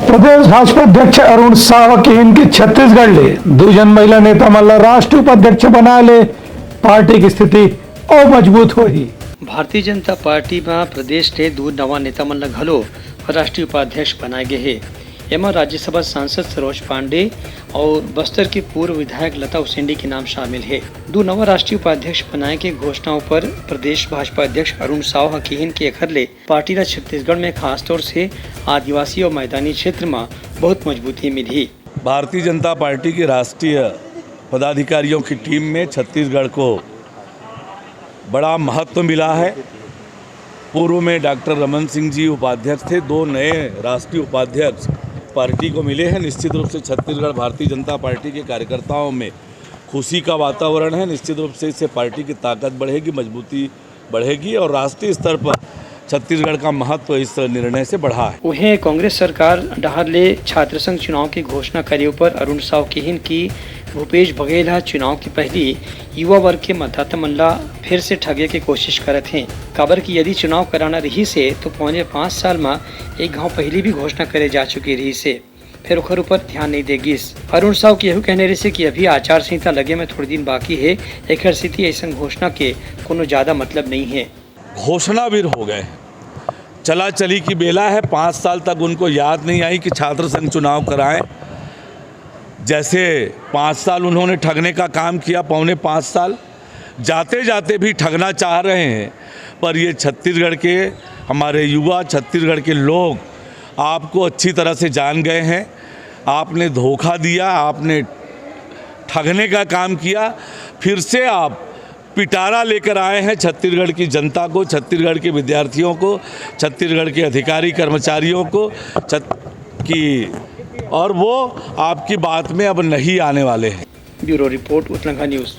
प्रदेश भाजपा अध्यक्ष अरुण सावक यांनी छत्तीसगढ़ दुजन महिला नेता मल्ला राष्ट्रीय उपाध्यक्ष बनाले पार्टी की स्थिति और मजबूत हुई। भारतीय जनता पार्टी में प्रदेश के दो नवा नेता मन ला घलो राष्ट्रीय उपाध्यक्ष बनाए गए हैं। एमा राज्यसभा सांसद सरोज पांडे और बस्तर के पूर्व विधायक लता उसेंडी के नाम शामिल है। दो नवा राष्ट्रीय उपाध्यक्ष बनाए के घोषणाओं पर प्रदेश भाजपा अध्यक्ष अरुण साव हकीन के अखरले पार्टी ला छत्तीसगढ़ में खासतौर से आदिवासी और मैदानी क्षेत्र में बहुत मजबूती मिली। भारतीय जनता पार्टी के राष्ट्रीय पदाधिकारियों की टीम में छत्तीसगढ़ को बड़ा महत्व मिला है। पूर्व में डॉक्टर रमन सिंह जी उपाध्यक्ष थे, दो नए राष्ट्रीय उपाध्यक्ष पार्टी को मिले हैं। निश्चित रूप से छत्तीसगढ़ भारतीय जनता पार्टी के कार्यकर्ताओं में खुशी का वातावरण है। निश्चित रूप से इससे पार्टी की ताकत बढ़ेगी, मजबूती बढ़ेगी और राष्ट्रीय स्तर पर छत्तीसगढ़ का महत्व इस निर्णय से बढ़ा है। वहीं कांग्रेस सरकार डहारले छात्र संघ चुनाव की घोषणा करे पर अरुण साव कहन की भूपेश बघेल चुनाव की पहली युवा वर्ग के मतदाता मन ला फिर से ठगे के कोशिश करत हैं। काबर की यदि चुनाव कराना रही से तो पौने 5 साल में एक गांव पहले भी घोषणा करे जा चुकी रही से फिर ओखर ऊपर ध्यान नहीं देगिस। अरुण साव के यह कहने रही से कि अभी आचार संहिता लगे में थोड़ी दिन बाकी है, एक स्थिति ऐसा घोषणा के कोनो ज्यादा मतलब नहीं है। घोषणावीर हो गए, चला चली की बेला है। 5 साल तक उनको याद नहीं आई कि छात्र संघ चुनाव कराएं। जैसे 5 साल उन्होंने ठगने का काम किया, पौने 5 साल जाते जाते भी ठगना चाह रहे हैं। पर ये छत्तीसगढ़ के हमारे युवा, छत्तीसगढ़ के लोग आपको अच्छी तरह से जान गए हैं। आपने धोखा दिया, आपने ठगने का काम किया, फिर से आप पिटारा लेकर आए हैं छत्तीसगढ़ की जनता को, छत्तीसगढ़ के विद्यार्थियों को, छत्तीसगढ़ के अधिकारी कर्मचारियों को और वो आपकी बात में अब नहीं आने वाले हैं। Bureau report Uttarakhand news.